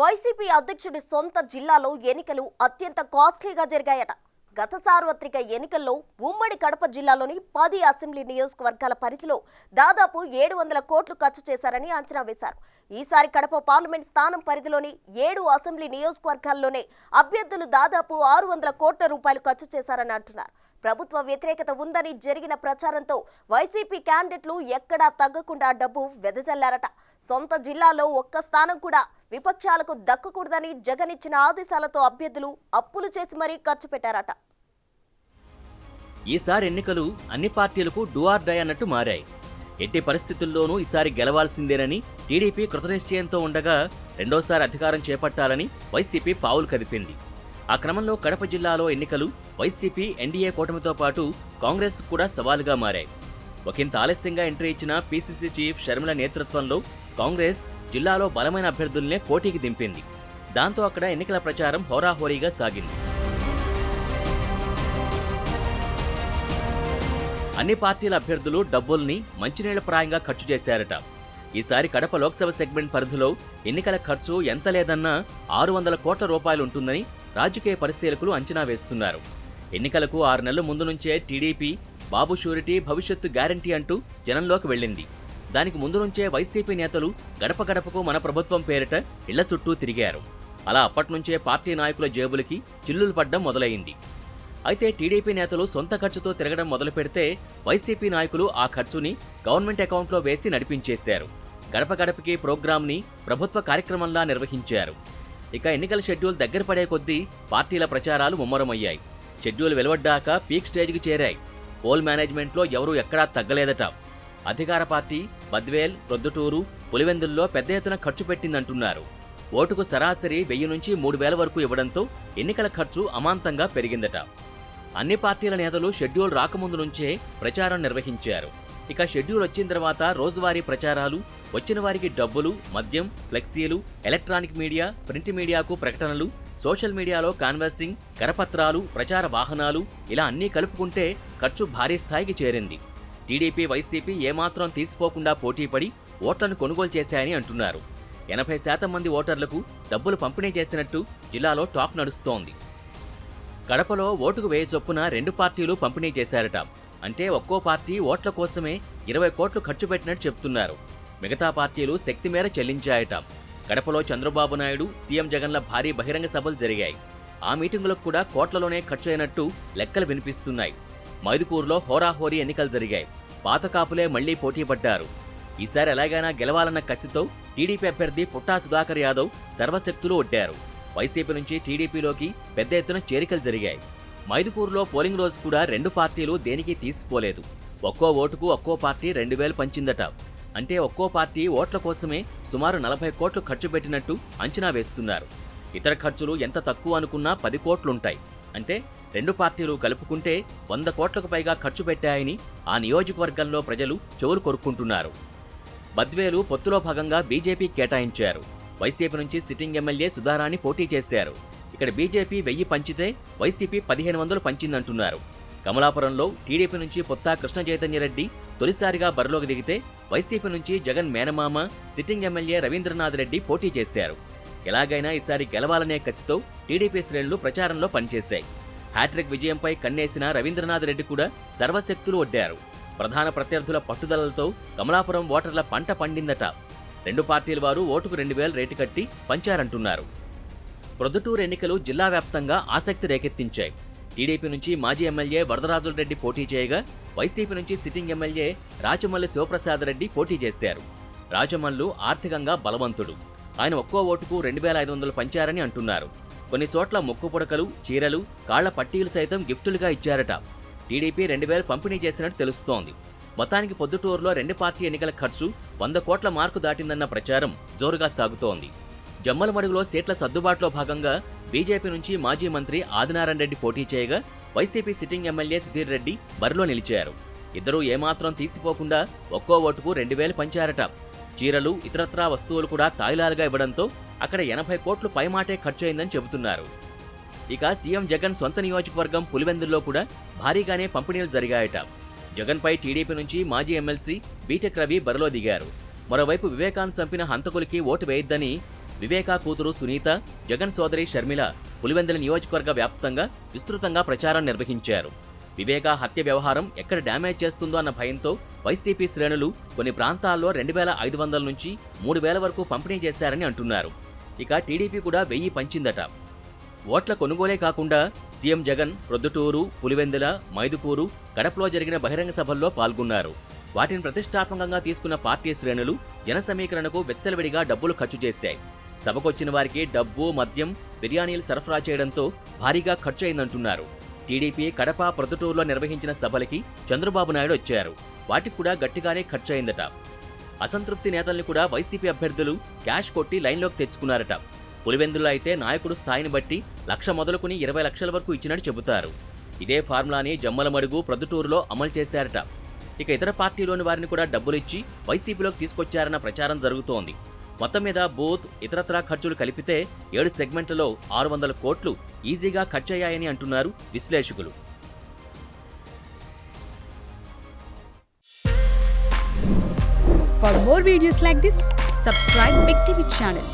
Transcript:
YCP అధ్యక్షుడి సొంత జిల్లాలో ఎన్నికలు అత్యంత కాస్ట్లీగా జరిగాయట. గత సార్వత్రిక ఎన్నికల్లో ఉమ్మడి కడప జిల్లాలోని 10 అసెంబ్లీ నియోజకవర్గాల పరిధిలో దాదాపు 700 కోట్లు ఖర్చు చేశారని అంచనా వేశారు. ఈసారి కడప పార్లమెంట్ స్థానం పరిధిలోని 7 అసెంబ్లీ నియోజకవర్గాల్లోనే అభ్యర్థులు దాదాపు 600 కోట్ల రూపాయలు ఖర్చు చేశారని అంటున్నారు. ప్రభుత్వ వ్యతిరేకత ఉందని జరిగిన ప్రచారంతో వైసీపీ క్యాండిడేట్లు ఎక్కడా తగ్గకుండా డబ్బు వెదజల్లారట. సొంత జిల్లాలో ఒక్క స్థానం కూడా విపక్షాలకు దక్కకూడదని జగన్ ఇచ్చిన ఆదేశాలతో అభ్యర్థులు అప్పులు చేసి మరీ ఖర్చు పెట్టారట. ఈసారి ఎన్నికలు అన్ని పార్టీలకు డూ ఆర్ డై అన్నట్టు మారాయి. ఎట్టి పరిస్థితుల్లోనూ ఈసారి గెలవాల్సిందేనని టీడీపీ కృతనిశ్చయంతో ఉండగా రెండోసారి అధికారం చేపట్టాలని వైసీపీ పావులు కదిపింది. ఆ క్రమంలో కడప జిల్లాలో ఎన్నికలు వైసీపీ ఎన్డీఏ కూటమితో పాటు కాంగ్రెస్ కూడా సవాలుగా మారాయి. ఒకంత ఆలస్యంగా ఎంట్రీ ఇచ్చిన పీసీసీ చీఫ్ షర్మిల నేతృత్వంలో కాంగ్రెస్ జిల్లాలో బలమైన అభ్యర్థులనే పోటీకి దింపింది. దాంతో అక్కడ ఎన్నికల ప్రచారం హోరాహోరీగా సాగింది. అన్ని పార్టీల అభ్యర్థులు డబ్బుల్ని మంచినీళ్ల ప్రాయంగా ఖర్చు చేశారట. ఈసారి కడప లోక్సభ సెగ్మెంట్ పరిధిలో ఎన్నికల ఖర్చు ఎంత లేదన్నా 600 కోట్ల రూపాయలు ఉంటుందని రాజకీయ పరిశీలకులు అంచనా వేస్తున్నారు. ఎన్నికలకు 6 నెలల ముందు నుంచే టీడీపీ బాబు షూరిటీ భవిష్యత్తు గ్యారంటీ అంటూ జనంలోకి వెళ్ళింది. దానికి ముందు నుంచే వైసీపీ నేతలు గడప గడపకు మన ప్రభుత్వం పేరిట ఇళ్ల చుట్టూ తిరిగారు. అలా అప్పట్నుంచే పార్టీ నాయకుల జేబులకి చిల్లులు పడ్డం మొదలైంది. అయితే టీడీపీ నేతలు సొంత ఖర్చుతో తిరగడం మొదలు పెడితే వైసీపీ నాయకులు ఆ ఖర్చుని గవర్నమెంట్ అకౌంట్లో వేసి నడిపించేశారు. గడప గడపకి ప్రోగ్రాంని ప్రభుత్వ కార్యక్రమంలా నిర్వహించారు. ఇక ఎన్నికల షెడ్యూల్ దగ్గర పడే కొద్దీ పార్టీల ప్రచారాలు ముమ్మరమయ్యాయి. షెడ్యూల్ వెలువడ్డాక పీక్ స్టేజ్కి చేరాయి. పోల్ మేనేజ్మెంట్లో ఎవరూ ఎక్కడా తగ్గలేదట. అధికార పార్టీ బద్వేల్, ప్రొద్దుటూరు, పులివెందుల్లో పెద్ద ఎత్తున ఖర్చు పెట్టిందంటున్నారు. ఓటుకు సరాసరి 1000 నుంచి 3000 వరకు ఇవ్వడంతో ఎన్నికల ఖర్చు అమాంతంగా పెరిగిందట. అన్ని పార్టీల నేతలు షెడ్యూల్ రాకముందు నుంచే ప్రచారం నిర్వహించారు. ఇక షెడ్యూల్ వచ్చిన తర్వాత రోజువారీ ప్రచారాలు, వచ్చిన వారికి డబ్బులు, మద్యం, ఫ్లెక్సీలు, ఎలక్ట్రానిక్ మీడియా, ప్రింట్ మీడియాకు ప్రకటనలు, సోషల్ మీడియాలో కాన్వాసింగ్, కరపత్రాలు, ప్రచార వాహనాలు ఇలా అన్నీ కలుపుకుంటే ఖర్చు భారీ స్థాయికి చేరింది. టీడీపీ, వైసీపీ ఏమాత్రం తీసిపోకుండా పోటీపడి ఓట్లను కొనుగోలు చేశాయని అంటున్నారు. 80% మంది ఓటర్లకు డబ్బులు పంపిణీ చేసినట్టు జిల్లాలో టాక్ నడుస్తోంది. కడపలో ఓటుకు 1000 చొప్పున 2 పార్టీలు పంపిణీ చేశారట. అంటే ఒక్కో పార్టీ ఓట్ల కోసమే 20 కోట్లు ఖర్చు పెట్టినట్టు చెప్తున్నారు. మిగతా పార్టీలు శక్తి మేర చెల్లించాయట. కడపలో చంద్రబాబు నాయుడు, సీఎం జగన్ల భారీ బహిరంగ సభలు జరిగాయి. ఆ మీటింగులకు కూడా కోట్లలోనే ఖర్చు అయినట్టు లెక్కలు వినిపిస్తున్నాయి. మైదుకూరులో హోరాహోరీ ఎన్నికలు జరిగాయి. పాత కాపులే మళ్లీ పోటీ పడ్డారు. ఈసారి ఎలాగైనా గెలవాలన్న కసితో టీడీపీ అభ్యర్థి పుట్టా సుధాకర్ యాదవ్ సర్వశక్తులు ఒడ్డారు. వైసీపీ నుంచి టీడీపీలోకి పెద్ద ఎత్తున చేరికలు జరిగాయి. మైదుకూరులో పోలింగ్ రోజు కూడా 2 పార్టీలు దేనికి తీసిపోలేదు. ఒక్కో ఓటుకు ఒక్కో పార్టీ 2000 పంచిందట. అంటే ఒక్కో పార్టీ ఓట్ల కోసమే సుమారు 40 కోట్లు ఖర్చు పెట్టినట్టు అంచనా వేస్తున్నారు. ఇతర ఖర్చులు ఎంత తక్కువ అనుకున్నా 10 కోట్లుంటాయి. అంటే 2 పార్టీలు కలుపుకుంటే 100 కోట్లకు పైగా ఖర్చు పెట్టాయని ఆ నియోజకవర్గంలో ప్రజలు చెవులు కొరుక్కుంటున్నారు. బద్వేలు పొత్తులో భాగంగా బీజేపీ కేటాయించారు. వైసీపీ నుంచి సిట్టింగ్ ఎమ్మెల్యే సుధారాణి పోటీ చేశారు. ఇక్కడ బీజేపీ 1000 పంచితే వైసీపీ 1500 పంచిందంటున్నారు. కమలాపురంలో టీడీపీ నుంచి పొత్తా కృష్ణ చైతన్యరెడ్డి తొలిసారిగా బరిలోకి దిగితే వైసీపీ నుంచి జగన్ మేనమామ సిట్టింగ్ ఎమ్మెల్యే రవీంద్రనాథ్ రెడ్డి పోటీ చేశారు. ఎలాగైనా ఈసారి గెలవాలనే కసితో టీడీపీ శ్రేణులు ప్రచారంలో పనిచేశాయి. హ్యాట్రిక్ విజయంపై కన్నేసిన రవీంద్రనాథ్ రెడ్డి కూడా సర్వశక్తులు ఒడ్డారు. ప్రధాన ప్రత్యర్థుల పట్టుదలతో కమలాపురం ఓటర్ల పంట పండిందట. 2 పార్టీల వారు ఓటుకు 2000 రేటు కట్టి పంచారంటున్నారు. ప్రొద్దుటూరు ఎన్నికలు జిల్లా వ్యాప్తంగా ఆసక్తి రేకెత్తించాయి. టీడీపీ నుంచి మాజీ ఎమ్మెల్యే వరదరాజులరెడ్డి పోటీ చేయగా వైసీపీ నుంచి సిట్టింగ్ ఎమ్మెల్యే రాజమల్లి శివప్రసాద్ రెడ్డి పోటీ చేశారు. రాజమల్లు ఆర్థికంగా బలవంతుడు. ఆయన ఒక్కో ఓటుకు 2500 పంచారని అంటున్నారు. కొన్ని చోట్ల ముక్కు పుడకలు, చీరలు, కాళ్ల పట్టీలు సైతం గిఫ్టులుగా ఇచ్చారట. టీడీపీ 2000 పంపిణీ చేసినట్టు తెలుస్తోంది. మొత్తానికి పొద్దుటూరులో 2 పార్టీ ఎన్నికల ఖర్చు 100 కోట్ల మార్కు దాటిందన్న ప్రచారం జోరుగా సాగుతోంది. జమ్మలమడుగులో సీట్ల సర్దుబాటులో భాగంగా బీజేపీ నుంచి మాజీ మంత్రి ఆదినారాయణ రెడ్డి పోటీ చేయగా YCP sitting MLA Sudheer Reddy బరిలో నిలిచారు. ఇద్దరూ ఏమాత్రం తీసిపోకుండా ఒక్కో ఓటుకు 2000 పంచారట. చీరలు, ఇతరత్రా వస్తువులు కూడా తాయిలాలుగా ఇవ్వడంతో అక్కడ 80 కోట్లు పైమాటే ఖర్చయిందని చెబుతున్నారు. ఇక సీఎం జగన్ సొంత నియోజకవర్గం పులివెందుల్లో కూడా భారీగానే పంపిణీలు జరిగాయట. జగన్పై టీడీపీ నుంచి మాజీ ఎమ్మెల్సీ బీటెక్ రవి బరిలో దిగారు. మరోవైపు వివేకాన్ని చంపిన హంతకులకి ఓటు వేయొద్దని వివేకా కూతురు సునీత, జగన్ సోదరి షర్మిల పులివెందుల నియోజకవర్గ వ్యాప్తంగా విస్తృతంగా ప్రచారం నిర్వహించారు. వివేకా హత్య వ్యవహారం ఎక్కడ డ్యామేజ్ చేస్తుందో అన్న భయంతో వైసీపీ శ్రేణులు కొన్ని ప్రాంతాల్లో 2,500 నుంచి 3,000 వరకు పంపిణీ చేశారని అంటున్నారు. ఇక టీడీపీ కూడా 1000 పంచిందట. ఓట్ల కొనుగోలే కాకుండా సీఎం జగన్ ప్రొద్దుటూరు, పులివెందుల, మైదుకూరు, కడపలో జరిగిన బహిరంగ సభల్లో పాల్గొన్నారు. వాటిని ప్రతిష్టాత్మకంగా తీసుకున్న పార్టీ శ్రేణులు జన సమీకరణకు వెచ్చలవిడిగా డబ్బులు ఖర్చు చేశాయి. సభకొచ్చిన వారికి డబ్బు, మద్యం, బిర్యానీలు సరఫరా చేయడంతో భారీగా ఖర్చు అయిందంటున్నారు. టీడీపీ కడప, ప్రొద్దుటూరులో నిర్వహించిన సభలకి చంద్రబాబు నాయుడు వచ్చారు. వాటికి కూడా గట్టిగానే ఖర్చు అయిందట. అసంతృప్తి నేతల్ని కూడా వైసీపీ అభ్యర్థులు క్యాష్ కొట్టి లైన్లోకి తెచ్చుకున్నారట. పులివెందుల్లో అయితే నాయకుడు స్థాయిని బట్టి 1,00,000 మొదలుకుని 20 లక్షల వరకు ఇచ్చినట్టు చెబుతారు. ఇదే ఫార్ములాని జమ్మలమడుగు, ప్రొద్దుటూరులో అమలు చేశారట. ఇక ఇతర పార్టీలోని వారిని కూడా డబ్బులిచ్చి వైసీపీలోకి తీసుకొచ్చారన్న ప్రచారం జరుగుతోంది. మొత్తం మీద బూత్, ఇతరత్రా ఖర్చులు కలిపితే 7 సెగ్మెంట్లలో 600 కోట్లు ఈజీగా ఖర్చయ్యాయని అంటున్నారు విశ్లేషకులు. For more videos like this, subscribe Big TV channel.